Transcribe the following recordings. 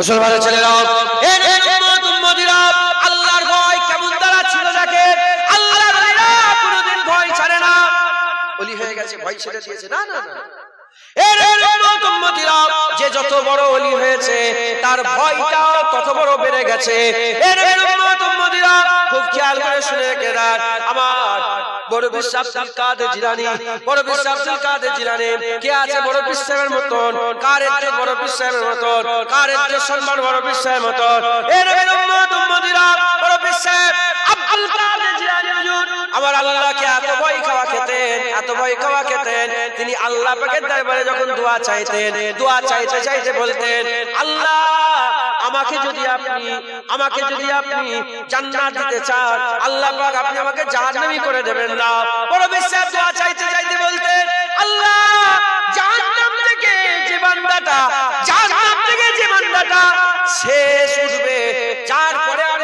মুসলমানের ছেলেরা, আল্লাহর ভয় কেমন তারা ছিল দেখেন। আল্লাহর ওলিরা কোনোদিন ভয় ছাড়ে না। ওলি হয়ে গেছে ভয় ছেড়ে দিয়েছে না না না। যে যত বড় ওলি হয়েছে তার ভয়টা তত বড় বেড়ে গেছে। খুব খেয়াল করে শুনে কেদার আমার বড় পীর আব্দুল কাদের জিলানী, বড় পীর আব্দুল কাদের জিলানী কে আছে বড় পীর সাহেবের মতন, কার এর বড় পীর সাহেবের মতন, কার এর সম্মান বড় পীর সাহেবের মতন। বড় পীর সাহেব আব্দুল কাদের জিলানী হুজুর আমার আল্লাহকে এত ভয় খাওয়া খেতেন, এত ভয় খাওয়া খেতেন। তিনি আল্লাহ পাকের দরবারে যখন দোয়া চাইতেন, দোয়া চাইতে চাইতে বলতেন, আল্লাহ আমাকে যদি আপনি জান্নাত দিতে চান, আল্লাহ পাক আপনি আমাকে জাহান্নামী করে দেবেন না। বড় পীর সাহেব দোয়া চাইতে চাইতে বলতেন, আল্লাহ জাহান্নাম থেকে যে বান্দাটা শেষ উঠবে, যার পরে আর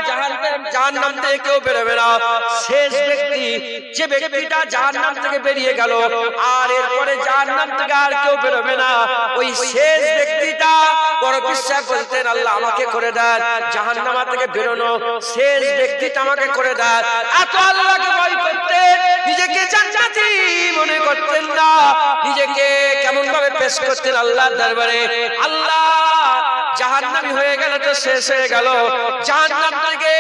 জাহান্নাম থেকে কেউ বেরোবে না, শেষ ব্যক্তি যে ব্যক্তিটা জাহান্নাম থেকে বেরিয়ে গেল আর এরপরে জাহান্নাম থেকে আর কেউ বেরোবে না, ওই শেষ ব্যক্তিটা বড় পীর সাহেব বলতেন, আল্লাহ আমাকে করে দেন জাহান্নাম থেকে বেরোনো শেষ ব্যক্তিটা আমাকে করে দেন। এত আল্লাহকে ভয় করতেন, নিজেকে জান্নাতি মনে করতেন না, নিজেকে কেমন ভাবে পেশ করতেন আল্লাহর দরবারে। আল্লাহ জাহান্নামী হয়ে গেল তো শেষ হয়ে গেল, জাহান্নাম থেকে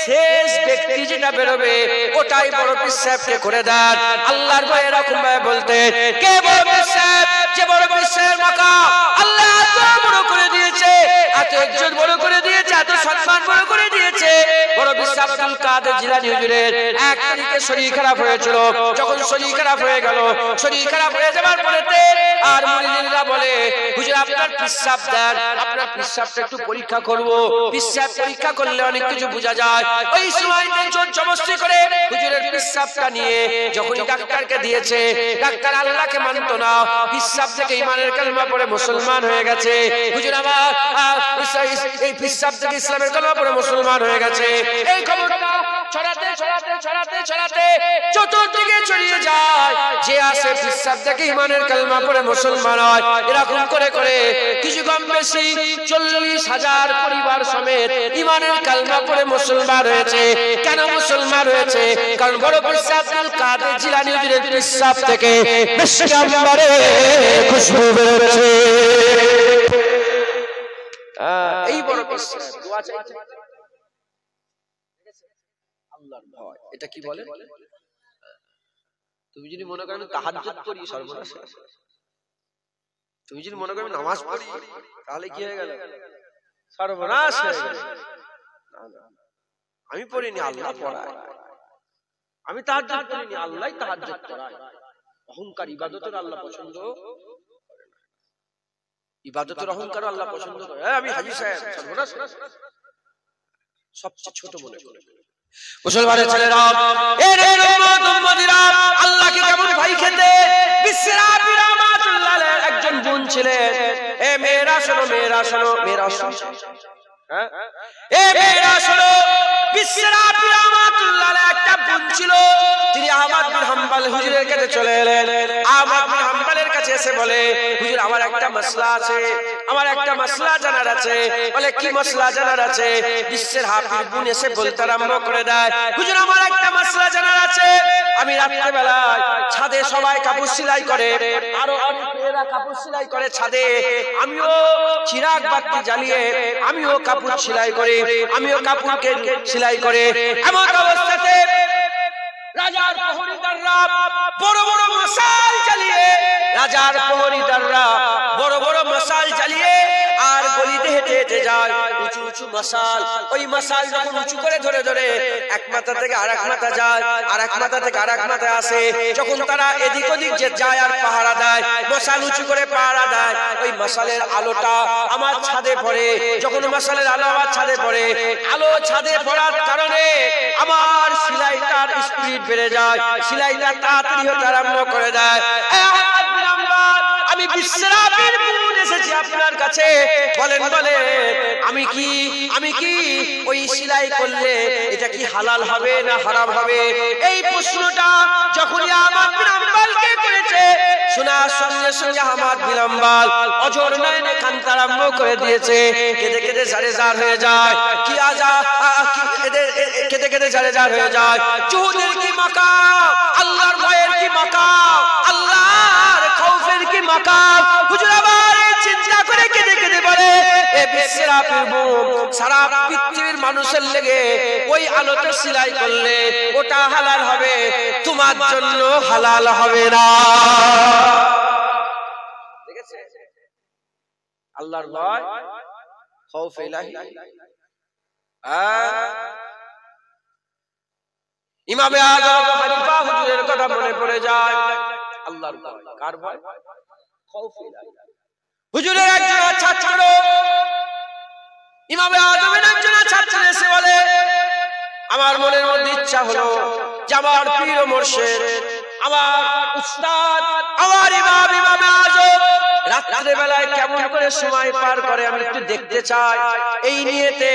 শেষ ব্যক্তি যেটা বেরোবে ওটাই বড় পীর সাহেবকে করে দেন। আল্লাহর ভয় এরকম ভাবে বলতেন। কে বড় পীর সাহেব? যে বড় পীর সাহেব মাকা আল্লাহ এত বড় করে দিয়েছে, এত ইজ্জত বড় করে দিয়েছে, এত সম্মান বড় করে দিয়েছে। বড় পীর আব্দুল কাদের জিলানী হুজুরের এক তারিখে শরীর খারাপ হয়েছিল। যখন শরীর খারাপ হয়ে গেল, শরীর খারাপ হয়ে যাওয়ার পরেতে আর মুরিদরা বলে, হুজুর আপনার পিসাব দেন, আপনার পিসাবটা একটু পরীক্ষা করব। পিসাব পরীক্ষা করলে অনেক কিছু বোঝা যায়। ওই সময়তে জোর জবরদস্তি করে হুজুরের পিসাবটা নিয়ে যখন ডাক্তারকে দিয়েছে, ডাক্তার আল্লাহকে মানত না, পিসাব থেকে ঈমানের কালেমা পড়ে মুসলমান হয়ে গেছে। হুজুর আমার এই পিসাব থেকে ইসলামের কালেমা পড়ে মুসলমান হয়ে গেছে। এই খবরটা ছড়াতে ছড়াতে ছড়াতে ছড়াতে চতুর্দিকে ছড়িয়ে যায়, যে আসে পিসাব থেকে ঈমানের কালেমা পড়ে মুসলমান হয়। এরকম করে করে কিছু কম বেশি 40,000 পরিবার সমেত ঈমানের কালেমা পড়ে মুসলমান হয়েছে। কেন মুসলমান হয়েছে? কারণ বড় পীর আব্দুল কাদের জিলানী হুজুরের পিসাব থেকে মিশকে আম্বারে খুশবু বেরোচ্ছে। এই বড় পীর দোয়া চাইতে আল্লাহর ভয়। এটা কি বলে? তুমি যদি মনে করো তাহাজ্জুদ করি সর্বনাশ, তুমি যদি মনে করো নামাজ পড়ি তাহলে কি হয়ে গেল? সর্বনাশ হয়ে গেল। আমি পড়িনি, আল্লাহ পড়ায়। আমি তাহাজ্জুদ করিনি, আল্লাহই তাহাজ্জুদ করায়। অহংকার ইবাদতের আল্লাহ পছন্দ করে না। ইবাদতের অহংকার আল্লাহ পছন্দ করে। আমি হাজী সাহেব, সর্বনাশ। সবচেয়ে ছোট মনে করে মুসলমানের ছেলেরা, আল্লাহকে কেমন ভয় খেতে। বিশ্বের আবি রহমাতুল্লাহ আলাইহির একজন বোন ছিলেন। এ মেয়েরা শোনো, মেয়েরা শোনো, মেয়েরা শোনো, হ্যাঁ এ মেয়েরা শোনো। বিশ্বের আবি রহমাতুল্লাহ আলাইহির একটা বোন ছিল। তিনি আহমদ বিন হাম্বল হুজুরের কাছে চলে এলেন। আহমদ বিন হাম্বলের কাছে এসে বলে, হুজুর আমার একটা মাসলা আছে, আমার একটা মাসলা জানার আছে। বলে কি মাসলা জানার আছে? বিশ্বের হাফিজ বোন এসে বলতে আরম্ভ করে দেয়, হুজুর আমার একটা মাসলা জানার আছে। আমি রাত্রে বেলায় ছাদে সবাই কাপড় সেলাই করে, আরো অনেক মেয়েরা কাপড় সেলাই করে ছাদে। আমিও চিরাগ বাতি জ্বালিয়ে আমিও কাপড় সেলাই করি, আমিও কাপড়কে সেলাই করে। এমন অবস্থাতে রাজার প্রহরীদাররা বড় বড় মশাল জ্বালিয়ে, রাজার প্রহরীদাররা বড় বড় মশাল জ্বালিয়ে আর গলিতে হেঁটে হেঁটে যায়। উঁচু উঁচু মশাল, ওই মশাল যখন উঁচু করে ধরে ধরে এক মাথা থেকে আরেক মাথা যায়, আর এক মাথা থেকে আরেক মাথা আসে, যখন তারা এদিক ওদিক যে যায় আর পাহারা দেয়, মশাল উঁচু করে পাহারা দেয়, ওই মশালের আলোটা আমার ছাদে পড়ে। যখন মশালের আলো আমার ছাদে পড়ে, আলো ছাদে পড়ার কারণে আমার সেলাইটার স্পিড বেড়ে যায়, সেলাইটা তাড়াতাড়ি হতে আরম্ভ করে দেয়। আমি বিশ্বের আবির বোন এসেছি আপনার কাছে, বলেন বলেন আমি আমি কি ওই সেলাই করলে এটা কি হালাল হবে না হারাম হবে? এই প্রশ্নটা যখনই আমার বিলম্বালকে করেছে, শোনার সঙ্গে সঙ্গে আমার বিলম্বাল অজর নয়নে কান্না আরম্ভ করে দিয়েছে। কেঁদে কেঁদে জারে জার হয়ে যায়। কি আজা কেঁদে কেঁদে জারে জার হয়ে যায়। জুহুদের কি মাকাম, আল্লাহর ভয়ের কি মাকাম, আল্লাহর খৌফের কি মাকাম। হুজুর আবার চিন্তা করে কেঁদে কেঁদে বলে, এ বিশ্বের সারা পৃথিবীর মানুষের লেগে ওই আলোতে সেলাই করলে ওটা হালাল হবে, তোমার জন্য হালাল হবে না। দেখেছে আল্লাহর ভয়, খৌফ ইলাহি। ইমামে আযম আবু হানিফা হুজুরের কথা মনে পড়ে যায়। আল্লাহর ভয়, কার ভয়? খৌফ ইলাহি। হুজুরের একজন ছাত্র, ইমামে আযমের একজন ছাত্র এসে বলে, আমার মনের মধ্যে ইচ্ছা হলো যে আমার পীর ও মুর্শিদ, আমার উস্তাদ, আমার ইমাম ইমামে আযম রাত্রে বেলায় কেমন করে সময় পার করে আমি একটু দেখতে চাই। এই নিয়েতে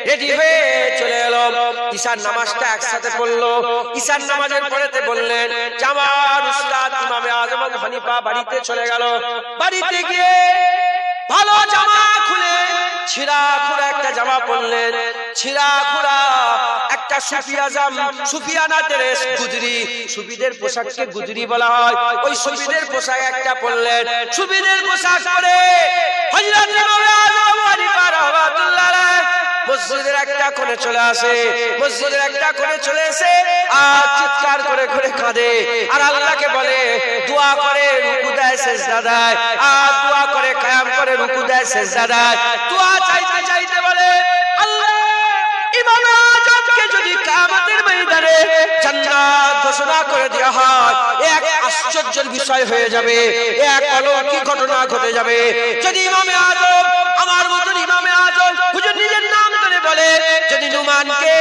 রেডি হয়ে চলে এলো। ঈশার নামাজটা একসাথে পড়লো। ঈশার নামাজের পড়েতে বললেন যে আমার উস্তাদ ইমামে আযম আবু হানিফা বাড়িতে চলে গেল। বাড়িতে গিয়ে ভালো জামা খুলে ছিঁড়া খুঁড়া একটা জামা পরলেন, ছিঁড়া খুঁড়া একটা সুফিয়ানা ড্রেস, গুজরি, সুফিদের পোশাককে গুজরি বলা হয়। ওই সুফিদের পোশাক একটা পরলেন। সুফিদের পোশাক পরে হযরত ইমামে আযম আবু হানিফা রাহমাতুল্লাহ আলাইহি মসজিদের একটা কোণে চলে আসে। মসজিদের একটা কোণে চলে এসে আর চিৎকার করে করে কাঁদে আর আল্লাহকে বলে, দোয়া করে, রুকু দেয়, সিজদা দেয়, আর দোয়া করে, কিয়াম করে, রুকু দেয়, সিজদা দেয়। দোয়া চাইতে চাইতে বলে, আল্লাহ ইমামে আযমকে যদি কিয়ামতের ময়দানে জান্নাত ঘোষণা করে দেওয়া হয়, এক আশ্চর্যের বিষয় হয়ে যাবে, এক অলৌকিক ঘটনা ঘটে যাবে। যদি ইমামে আযম, আমার মতন ইমামে আযম হুজুর নিজের নাম ধরে বলে, যদি নুমানকে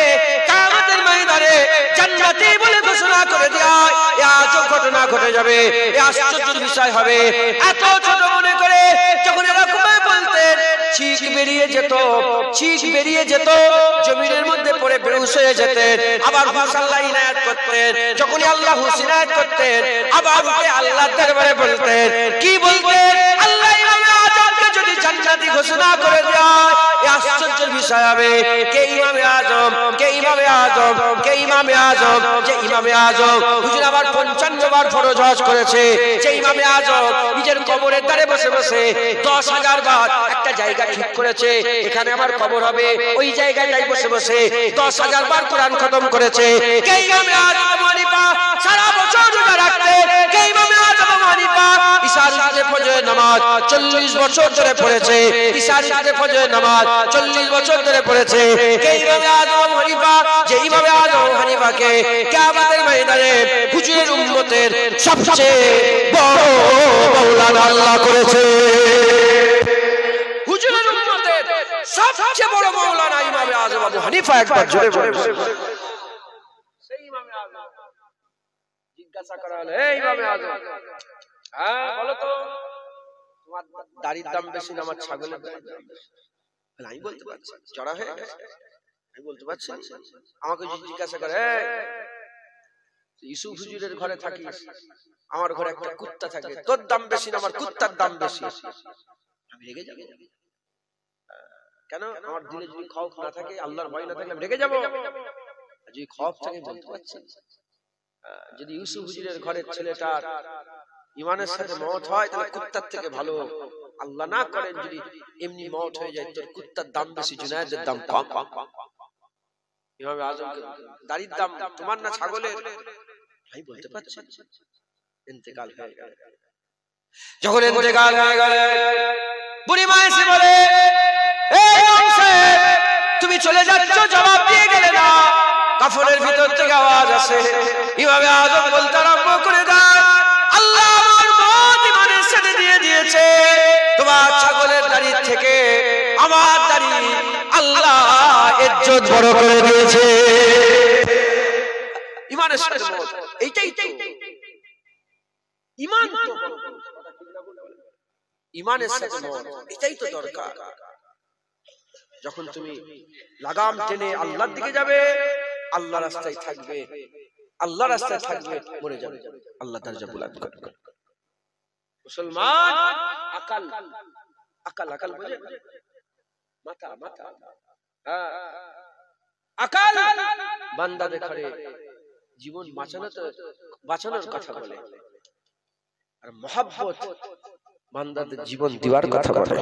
কিয়ামতের ময়দানে জান্নাতি বলে ঘোষণা করে দেওয়া হয়, এই আজব ঘটনা ঘটে যাবে, এই আশ্চর্যের বিষয় হবে। এত ছোট মনে করে যখন এরকম বলতেন, চীখ বেরিয়ে যেত, চীখ বেরিয়ে যেত, জমিনের মধ্যে পড়ে বেহুশ হয়ে যেতেন। আবার হুশ আল্লাহ ইনায়াত করতেন। যখনই আল্লাহ হুশ ইনায়াত করতেন, আবার উঠে আল্লাহর দরবারে বলতেন। কি বলতেন? আল্লাহ ইমামে আযমকে যদি জান্নাতি ঘোষণা করে দেয়, এই আশ্চর্যের বিষয় হবে। কে ইমামে আযম, কে ইমামে আযম, কে ইমামে আযম, যে ইমামে আযম হুজুর আবার 55 বার ফরজ হজ করেছে। যে ইমামে আযম নিজের কবরের ধারে বসে বসে 10,000 বার একটা জায়গা ঠিক করেছে, এখানে আমার কবর হবে, ওই জায়গাটায় বসে বসে 10,000 বার কোরআন খতম করেছে। কে ইমামে আযম আবু হানিফা সারা বছর রোজা রাখতেন। কে ইমামে আযম আবু হানিফা ইশার সাথে ফজরের নামাজ 40 বছর ধরে পড়েছে। ইশার সাথে ফজরের নামাজ 40 বছর ধরে পড়েছে। কে ইমামে আযম আবু হানিফা, যে ইমামে আযম আবু হানিফাকে কিয়ামতের ময়দানে হুজুরের উম্মতের সবচেয়ে বড় মাওলানা আল্লাহ করেছে। হুজুরের উম্মতের সবচেয়ে বড় মাওলানা ইমামে আযম আবু হানিফা। একবার জোরে বলুন। সেই ইমামে আযম জিজ্ঞাসা করা হলো, এই ইমামে আযম, হ্যাঁ বলো তো, তোমার দাড়ির দাম বেশি না আমার ছাগলের দাম বেশি? আমি বলতে পারছি, জড়া হয়ে গেছে, আমি বলতে পারছি। আমাকে জিজ্ঞাসা করে, ইউসুফ হুজুরের ঘরে থাকিস, আমার ঘরে একটা কুত্তা থাকে, তোর দাম বেশি না আমার কুত্তার দাম বেশি? আমি রেগে যাব কেন? আমার দিলে যদি খৌফ না থাকে, আল্লাহর ভয় না থাকে, আমি রেগে যাব? যদি খৌফ থাকে বলতে পারছি। যদি ইউসুফ হুজুরের ঘরের ছেলেটার ইমানের সাথে মওত হয়, তাহলে কুত্তার থেকে ভালো। আল্লাহ না করেন যদি এমনি মওত হয়ে যায়, তোর কুত্তার দাম বেশি, জুনায়েদের দাম কম। ইমামে আযমকে দাড়ির দাম তোমার না ছাগলের? আমি বলতে পারছি। ইন্তেকাল হয়ে গেল। যখন ইন্তেকাল হয়ে গেল, বুড়ি মা এসে বলে, এই ইমাম সাহেব, তুমি চলে যাচ্ছ, জবাব দিয়ে গেলে না। কাফনের ভিতর থেকে আওয়াজ আসে। ইমামে আযম বলতে আরম্ভ করে দেয়, আল্লাহ আমার মত ইমানের সাথে দিয়ে দিয়েছে। তোমার ছাগলের দাড়ি থেকে আমার দাড়ি আল্লাহ ইজ্জত বড় করে দিয়েছে। ইমানের সাথে মত, এইটাই তো ঈমান। তো ইমানের সাথে মত, এটাই তো দরকার। যখন তুমি লাগাম টেনে আল্লাহর দিকে যাবে, আল্লাহ রাস্তায় থাকবে, আল্লাহ রাস্তায় থাকবে, মরে যাবে, আল্লাহ দরজা বুলন্দ করবে। মুসলমান আকাল আকাল আকাল বুঝে, মাথা মাথা, আকাল বান্দা দেখে জীবন বাঁচানোর কথা বলে, আর মহব্বত বান্দাদের জীবন দেওয়ার কথা বলে।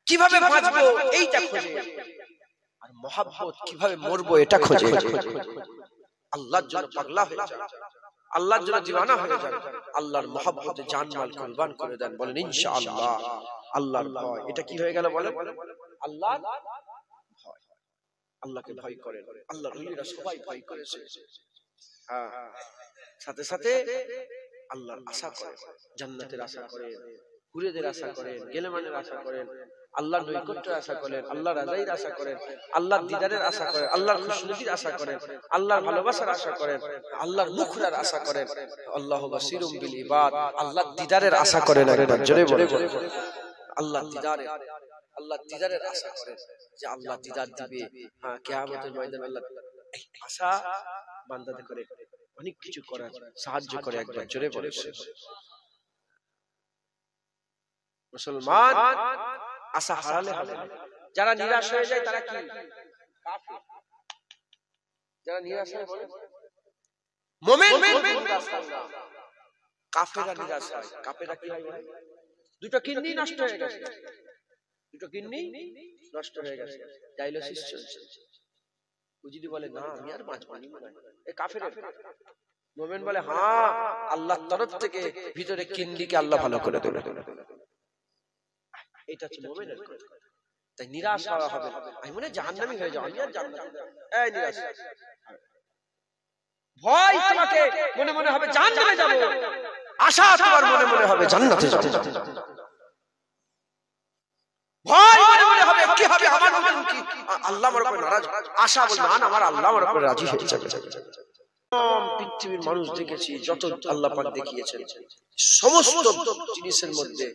কিভাবে বাঁচবো এইটা খোঁজে, আর মহব্বত কিভাবে মরবো এটা খোঁজে। আল্লাহর জন্য পাগলা হয়ে যায়, আল্লাহর জন্য দিওয়ানা হয়ে যায়, আল্লাহর মহব্বতে জান মাল কুরবান করে দেন। বলেন ইনশাআল্লাহ। আল্লাহর ভয়, এটা কি হয়ে গেল বলেন? আল্লাহর ভয়, আল্লাহকে ভয় করেন। আল্লাহর ওলিরা সবাই ভয় করেছে। হ্যাঁ, সাথে সাথে আল্লাহর আশা করেন, জান্নাতের আশা করেন, হুরেদের আশা করেন, গেলেমানের আশা করেন, আল্লাহর নৈকট্যের আশা করেন, আল্লাহর রাজাইর আশা করেন, আল্লাহর দিদারের আশা করেন, আল্লাহর খুশনুদির আশা করেন, আল্লাহর ভালোবাসার আশা করেন, আল্লাহর মুখরার আশা করেন। আল্লাহু বাসীরুম বিল ইবাদ, আল্লাহর দিদারের আশা করেন। একবার জোরে বলে আল্লাহর দিদারের, আল্লাহর দিদারের আশা করেন যে আল্লাহ দিদার দিবে। হ্যাঁ, কিয়ামতের ময়দানে আল্লাহ আশা বান্দাদের করে অনেক কিছু করার সাহায্য করে। একবার জোরে বলে মুসলমান আশা হারালে হবে না। যারা নিরাশ হয়ে যায় তারা কি কাফের। যারা নিরাশ হয় বলে মুমিন, কাফেররা নিরাশ হয়। কাফেররা কি হয়? দুটো কিডনি নষ্ট হয়ে গেছে, দুটো কিডনি নষ্ট হয়ে গেছে, ডায়ালিসিস চলছে। হুজুরি বলে না আমি আর বাঁচব না, এই কাফেরের। মুমিন বলে হ্যাঁ, আল্লাহর তরফ থেকে ভিতরে কিডনিকে আল্লাহ ভালো করে দেবে। এটা হচ্ছে মুমিনের কথা। তাই নিরাশ হওয়া হবে না। আমি মনে জাহান্নামী হয়ে যাও, আমি আর জান্নাতে যাব। এই নিরাশ, ভয় তোমাকে মনে মনে হবে জাহান্নামে যাব, আশা তোমার মনে মনে হবে জান্নাতে যাব। ভয় মনে মনে হবে কি হবে আমার মুমিন কি আল্লাহ আমার উপর নারাজ, আশা বল না আমার আল্লাহ আমার উপর রাজি হয়ে যাবে। পৃথিবীর মানুষ দেখেছি, যত আল্লাহ পাক দেখিয়েছেন সমস্ত জিনিসের মধ্যে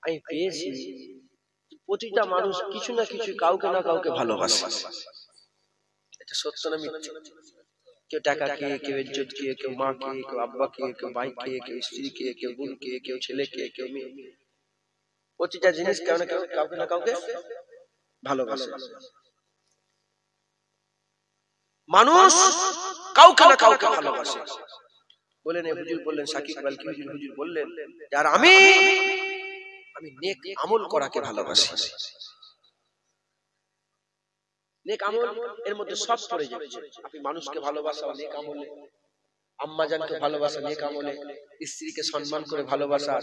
আমি পেয়েছি প্রতিটা মানুষ কিছু না কিছু কাউকে না কাউকে ভালোবাসে। এটা সত্য না মিথ্যা? কেউ টাকাকে, কেউ ইজ্জতকে, কেউ মাকে, কেউ আব্বাকে, কেউ ভাইকে, কেউ স্ত্রীকে, কেউ বোনকে, কেউ ছেলেকে, কেউ মেয়ে। প্রতিটা জিনিস কেউ না কেউ কাউকে না কাউকে ভালোবাসে। মানুষ কাউকে না কাউকে ভালোবাসে। বলেন হুজুর বললেন, সাকিব বালকি হুজুর বললেন আর আমি নেক আমল করাকে ভালোবাসি। নেক আমল এর মধ্যে সব পড়ে যাচ্ছে। আপনি মানুষকে ভালোবাসা নেক আমলে, আম্মা জানকে ভালোবাসা নেক আমলে, স্ত্রীকে সম্মান করে ভালোবাসা,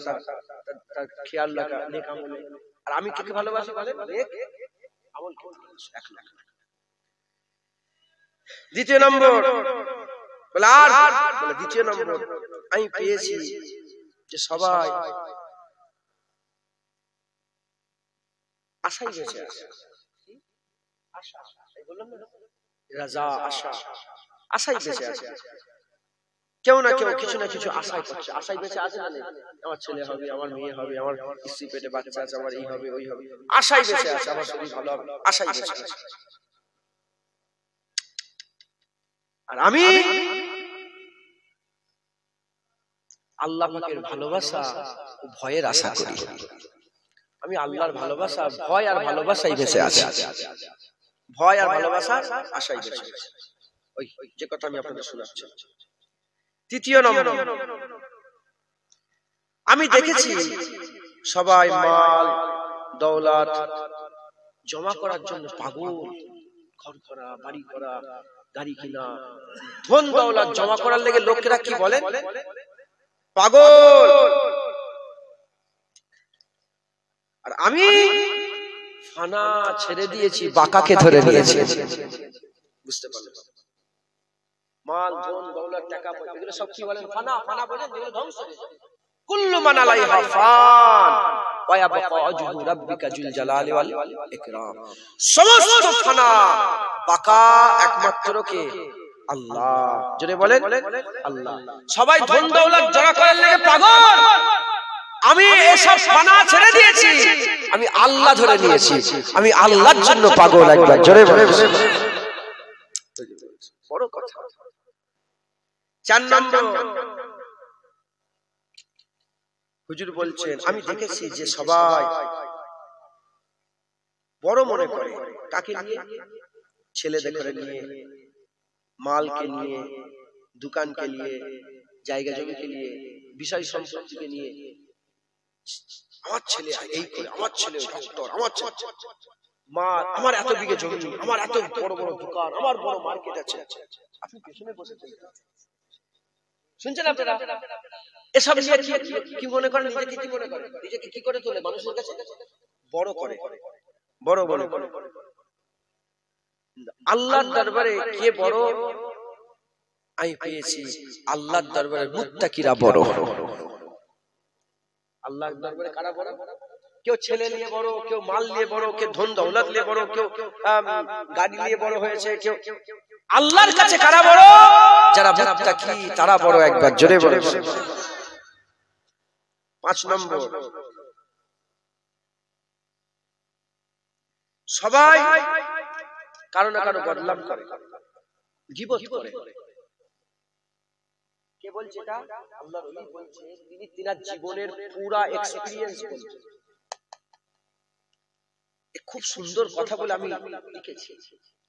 তার খেয়াল রাখা নেক আমলে। আর আমি কাকে ভালোবাসি বলেন? নেক আমল। এক লাখ। দ্বিতীয় নম্বর বলে আর বলে দ্বিতীয় নম্বর আমি পেয়েছি যে সবাই আশাই বেঁচে আছে। আশা, এই বললাম না, রাজা আশা, আশাই বেঁচে আছে। কেউ না কেউ কিছু না কিছু আশাই করছে। আশাই বেঁচে আছে না? আমার ছেলে হবে, আমার মেয়ে হবে, আমার স্ত্রী পেটে বাচ্চা আছে, আমার এই হবে ওই হবে, আশাই বেঁচে আছে। আমার শরীর ভালো হবে, আশাই বেঁচে আছে। আর আমি আল্লাহ পাকের ভালোবাসা ও ভয়ের আশা করি। আমি আল্লাহর ভালোবাসা, ভয় আর ভালোবাসাই বেঁচে আছে। ভয় আর ভালোবাসা আশাই বেঁচে আছে। ওই যে কথা আমি আপনাদের শোনাচ্ছি। তৃতীয় নম্বর আমি দেখেছি সবাই মাল দৌলত জমা করার জন্য পাগল। ঘর করা, বাড়ি করা, গাড়ি কিনা, ধন দৌলত জমা করার লেগে লোকেরা কি বলে? পাগল। আর আমি ফানা ছেড়ে দিয়েছি, বাঁকাকে ধরে নিয়েছি। বুঝতে পারলেন? মাল ধন দৌলত টাকা পয়সা এগুলো সব কি বলেন? ফানা। ফানা বলেন যেগুলো ধ্বংস হয়ে যায়। কুল্লু মান আলাইহা ফান ওয়া ইয়াবকা ওয়াজহু রাব্বিকা যুল জালালি ওয়াল ইকরাম। সমস্ত ফানা, বাঁকা একমাত্র কে? আল্লাহ। জোরে বলেন আল্লাহ। সবাই ধন দৌলত জমা করার পাগল, আমি এসব ফানা ছেড়ে দিয়েছি, আমি আল্লাহ ধরে নিয়েছি, আমি আল্লাহর জন্য পাগল। একবার জোরে বলে বড় কথা। 4 নম্বর, হুজুর বলছেন আমি দেখেছি যে সবাই বড় মনে করে কাকে নিয়ে? ছেলেদের করে নিয়ে, মালকে নিয়ে, দোকানকে নিয়ে, জায়গা জমিকে নিয়ে, বিষয় সম্পত্তিকে নিয়ে। আমার ছেলে এই করে, আমার ছেলে ডক্টর, আমার ছেলে মা, আমার এত বিঘে জমি, আমার এত বড় বড় দোকান, আমার বড় মার্কেট আছে। আপনি পেছনে বসেছেন, শুনছেন আপনারা? এসব নিয়ে কি মনে করেন? নিজেকে কি মনে করেন? নিজেকে কি করে তোলে মানুষের কাছে? বড় করে, বড় বড়। আল্লাহর দরবারে কে বড়? আমি পেয়েছি আল্লাহর দরবারে মুত্তাকিরা বড়। আল্লাহর দরবারে কারা বড়? কেউ ছেলে নিয়ে বড়, কেউ মাল নিয়ে বড়, কেউ ধন দৌলত নিয়ে বড়, কেউ গাড়ি নিয়ে বড় হয়েছে, কেউ। আল্লাহর কাছে কারা বড়? যারা মুত্তাকি তারা বড়। একবার জোরে বলে। 5 নম্বর, সবাই কারো না কারো বদনাম করে, গীবত করে। কে বলছে এটা? আল্লাহর ওলি বলছে, তিনি তার জীবনের পুরা এক্সপেরিয়েন্স বলছেন। খুব সুন্দর কথা বলে আমি লিখেছি,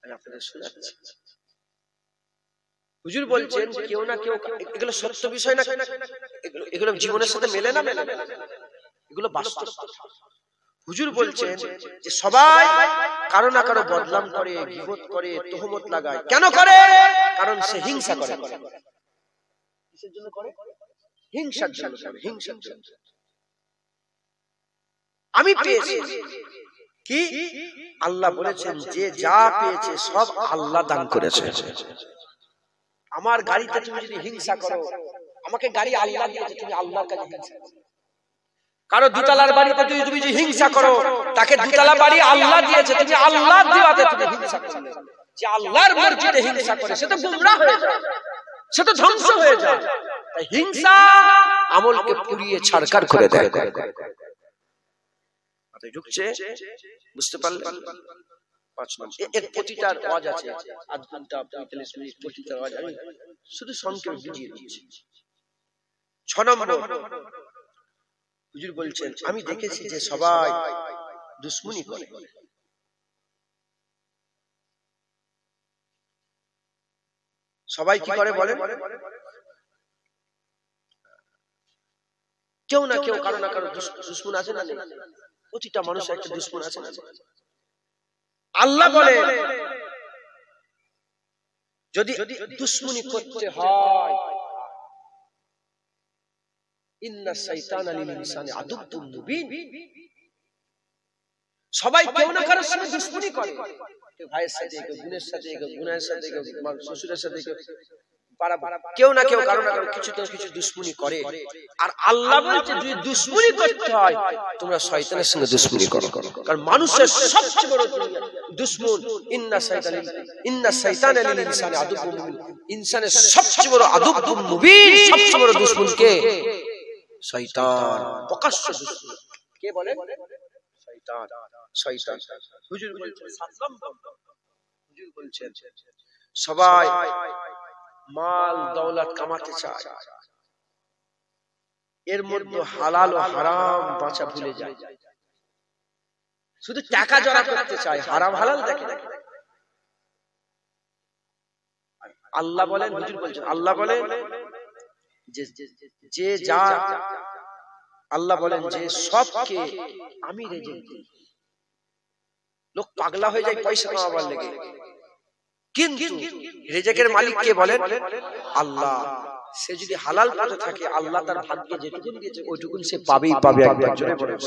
আমি আপনাদের শোনাচ্ছি। হুজুর বলছেন কেউ না কেউ, এগুলো সত্য বিষয় না, এগুলো জীবনের সাথে মেলে না, এগুলো বাস্তব। হুজুর বলছেন যে সবাই কারো না কারো বদনাম করে, গীবত করে, তোহমত লাগায়। কেন করে? কারণ সে হিংসা করে। কিসের জন্য করে? হিংসার জন্য করে, হিংসার জন্য। আমি পেয়েছি কি? আল্লাহ বলেছেন যে যা পেয়েছে সব আল্লাহ দান করেছে। আমার গাড়িতে তুমি যদি হিংসা করো, আমাকে গাড়ি আল্লাহ দিয়েছে, তুমি আল্লাহর কাছে হিংসা করো। কারো দুতলার বাড়িতে যদি তুমি হিংসা করো, তাকে দুতলা বাড়ি আল্লাহ দিয়েছে, তুমি আল্লাহ দিওয়াতে তুমি হিংসা করো। যে আল্লাহর মসজিদে হিংসা করে সে তো গুমরাহ হয়ে যায়, সে তো ধ্বংস হয়ে যায়। তাই হিংসা আমলকে পুড়িয়ে ছারখার করে দেয়। ঢুকছে? বুঝতে পারলেন? 5 নম্বর, এর প্রতিটার ওয়াজ আছে, আধ ঘন্টা 45 মিনিট প্রতিটার ওয়াজ, আমি শুধু সংক্ষেপে বুঝিয়ে দিচ্ছি। 6 নম্বর, হুজুর বলছেন আমি দেখেছি যে সবাই দুশ্মনী করে। সবাই কি করে বলেন? কেউ না কেউ, কারো না কারো দুশ্মন আছে না? প্রতিটা মানুষের একটা দুশ্মন আছে না? আল্লাহ বলে যদি দুশ্মনী করতে হয়, ইন্না শাইতানা লিল ইনসানি আদুউম মুবিন। সবাই কেউ না কারোর সাথে দুশ্মনী করে, কেউ ভাইয়ের সাথে, কেউ বোনের সাথে, কেউ বোনের সাথে, কেউ শ্বশুরের সাথে, কেউ না কেউ কারো না কারো কিছু তো কিছু দুশ্মনী করে। আর আল্লাহ বলছে যদি দুশ্মনী করতে হয় তোমরা শয়তানের সঙ্গে দুশ্মনী করো, কারণ মানুষের সবচেয়ে বড় দুশ্মন ইন্না শাইতানা লিল ইনসানি আদুউম মুবিন। ইনসানের সবচেয়ে বড় আদুউম মুবিন, সবচেয়ে বড় দুশ্মন কে? শয়তান, প্রকাশ্য দুশ্মন। কে বলে? শয়তান। শয়তান। হুজুর বলছেন 7 নম্বর, হুজুর বলছেন সবাই মাল দৌলত কামাতে চায়, এর মধ্যে হালাল ও হারাম বাঁচা ভুলে যায়, শুধু টাকা জড়া করতে চায়, হারাম হালাল দেখে না। আল্লাহ বলেন, হুজুর বলছেন আল্লাহ বলেন যে যা, আল্লাহ বলেন যে সবকে আমি রেজেক দিই। লোক পাগলা হয়ে যায় পয়সা কামাবার লেগে, কিন্তু রিজিকের মালিক কে বলেন? আল্লাহ। সে যদি হালাল পথে থাকে আল্লাহ তার ভাগ্যে যেটুকু দিয়েছে ওইটুকুন সে পাবেই পাবে। একবার জোরে বলেন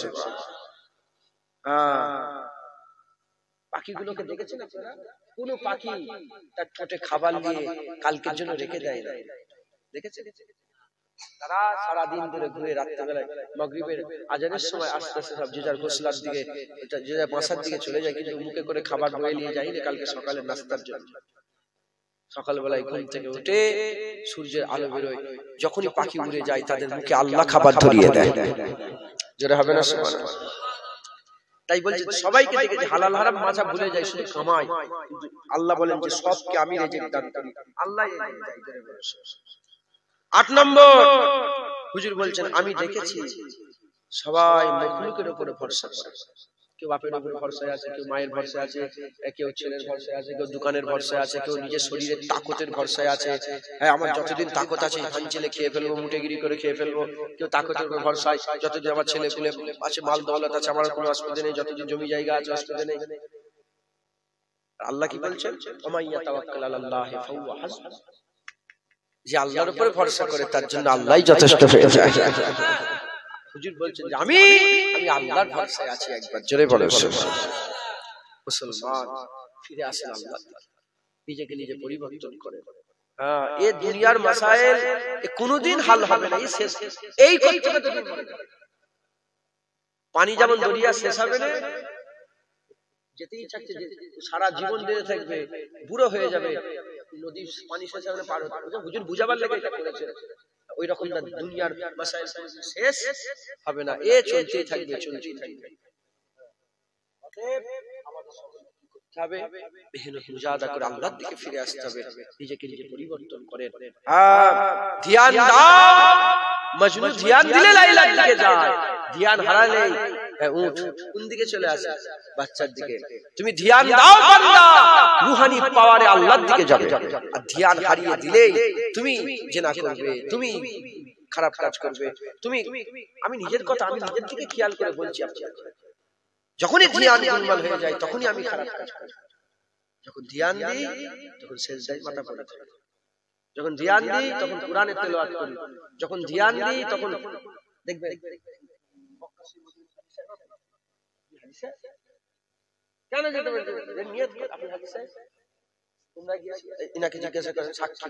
পাখিগুলোকে দেখেছেন আপনারা? কোন পাখি তার ঠোঁটে খাবার নিয়ে কালকের জন্য রেখে দেয় না, দেখেছেন? তারা সারাদিন ধরে ঘুরে রাত্রেবেলায় মাগরিবের আজানের সময় আস্তে আস্তে সব যে যার ঘোষলার দিকে, যে যার বাসার দিকে চলে যায়, কিন্তু মুখে করে খাবার বয়ে নিয়ে যায় না কালকে সকালে নাস্তার জন্য। সকালবেলায় ঘুম থেকে উঠে সূর্যের আলো বেরোয়, যখনই পাখি উড়ে যায় তাদের মুখে আল্লাহ খাবার ধরিয়ে দেয়। যেটা হবে না সুবহানাল্লাহ। তাই বলছে সবাইকে দেখে যে হালাল হারাম মাজা ভুলে যায়, শুধু কামায়। আল্লাহ বলেন যে সবকে আমি রিজিক দান করি, আল্লাহ। 8 নম্বর হুজুর বলছেন আমি দেখেছি সবাই মখলুকের উপরে ভরসা করে। কেউ বাপের উপর ভরসায় আছে, কেউ মায়ের ভরসায় আছে, কেউ ছেলের ভরসায় আছে, কেউ দোকানের ভরসায় আছে, কেউ নিজের শরীরের তাকতের ভরসায় আছে। হ্যাঁ, আমার যতদিন তাকত আছে ধান ছেলে খেয়ে ফেলবো, মুটেগিরি করে খেয়ে ফেলবো। কেউ তাকতের উপর ভরসায়, যতদিন আমার ছেলে পেলে আছে, মাল দৌলত আছে, আমার কোনো অসুবিধা নেই, যতদিন জমি জায়গা আছে অসুবিধা নেই। আল্লাহ কি বলছেন? ওমাইয়া তাওয়াক্কাল আলাল্লাহি ফাহুয়া হাসবুহ। যে আল্লাহর উপরে ভরসা করে তার জন্য আল্লাহই যথেষ্ট হয়ে যায়। হুজুর বলছেন যে আমি আল্লাহর ভরসায় আছি। একবার জোরে বলেন মুসলমান ফিরে আসেন আল্লাহ, নিজেকে নিজে পরিবর্তন করে। হ্যাঁ, এই দুনিয়ার মাসাইল কোনদিন হাল হবে না, এই শেষ। এই করতে পানি যেমন দরিয়া শেষ হবে না, যেতেই থাকছে, সারা জীবন বেঁচে থাকবে, বুড়ো হয়ে যাবে, নদী পানি শেষ হবে না, পার হতে হবে। হুজুর বুঝাবার লেগে এটা করেছে। ওই রকম না, দুনিয়ার মাসাইল শেষ হবে না, এ চলতেই থাকবে, চলতেই থাকবে। অতএব আমাদের সকলকে কি করতে হবে? মেহনত মুজাহাদা করে আল্লাহর দিকে ফিরে আসতে হবে, নিজেকে নিজে পরিবর্তন করেন। ধ্যান দাও, মজনু ধ্যান দিলে লাইলার দিকে যায়, ধ্যান হারালে উঠ কোন দিকে চলে আসে? বাচ্চার দিকে। তুমি ধ্যান দাও বান্দা, রূহানি পাওয়ারে আল্লাহর দিকে যাবে। আর ধ্যান হারিয়ে দিলে তুমি জিনা করবে, তুমি খারাপ কাজ করবে। তুমি, আমি নিজের কথা, আমি নিজের দিকে খেয়াল করে বলছি আপনাকে, যখনই ধ্যান গোলমাল হয়ে যায় তখনই আমি খারাপ কাজ করি। যখন ধ্যান দিই তখন সেজদায় মাথা পড়ে থাকে, যখন ধ্যান দিই তখন কোরআনের তেলাওয়াত করি, যখন ধ্যান দিই তখন দেখবে কেন যেতে পারবে নিয়ত করে আপনি হাদিসে তোমরা গিয়ে ইনাকে জিজ্ঞাসা করেন সাক্ষী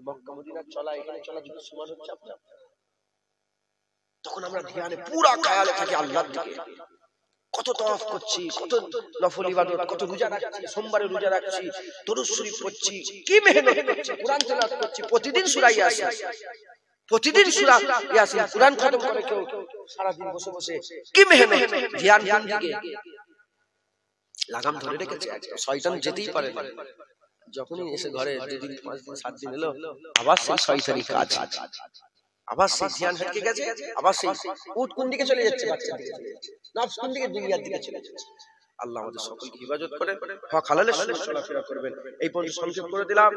মক্কা মদিনা চলা, এখানে চলা যত সমান হচ্ছে আপনার। তখন আমরা ধ্যানে পুরা খেয়ালে থাকি আল্লাহর দিকে, কত তাওয়াফ করছি, কত নফল ইবাদত, কত রোজা রাখছি, সোমবারে রোজা রাখছি, দরুদ শরীফ পড়ছি, কি মেহনত করছি, কোরআন তেলাওয়াত করছি, প্রতিদিন সূরা ইয়াসিন, প্রতিদিন সূরা ইয়াসিন কোরআন খতম করে কেউ সারা দিন বসে বসে, কি মেহনত। ধ্যান কোন দিকে লাগাম ধরে রেখেছে, শয়তান যেতেই পারে না। যখনই এসে ঘরে 2 দিন 5 দিন 7 দিন এলো, আবার সেই শয়তানি কাজ, আবার সেই ধ্যান হারিয়ে গেছে, আবার সেই উট কোন দিকে চলে যাচ্ছে, বাচ্চার দিকে চলে যাচ্ছে, নফস কোন দিকে, দুনিয়ার দিকে চলে যাচ্ছে। আল্লাহ আমাদের সকলকে হিফাজত করেন, হক হালালের সঙ্গে চলাফেরা করবেন। এই পর্যন্ত সংক্ষেপ করে দিলাম।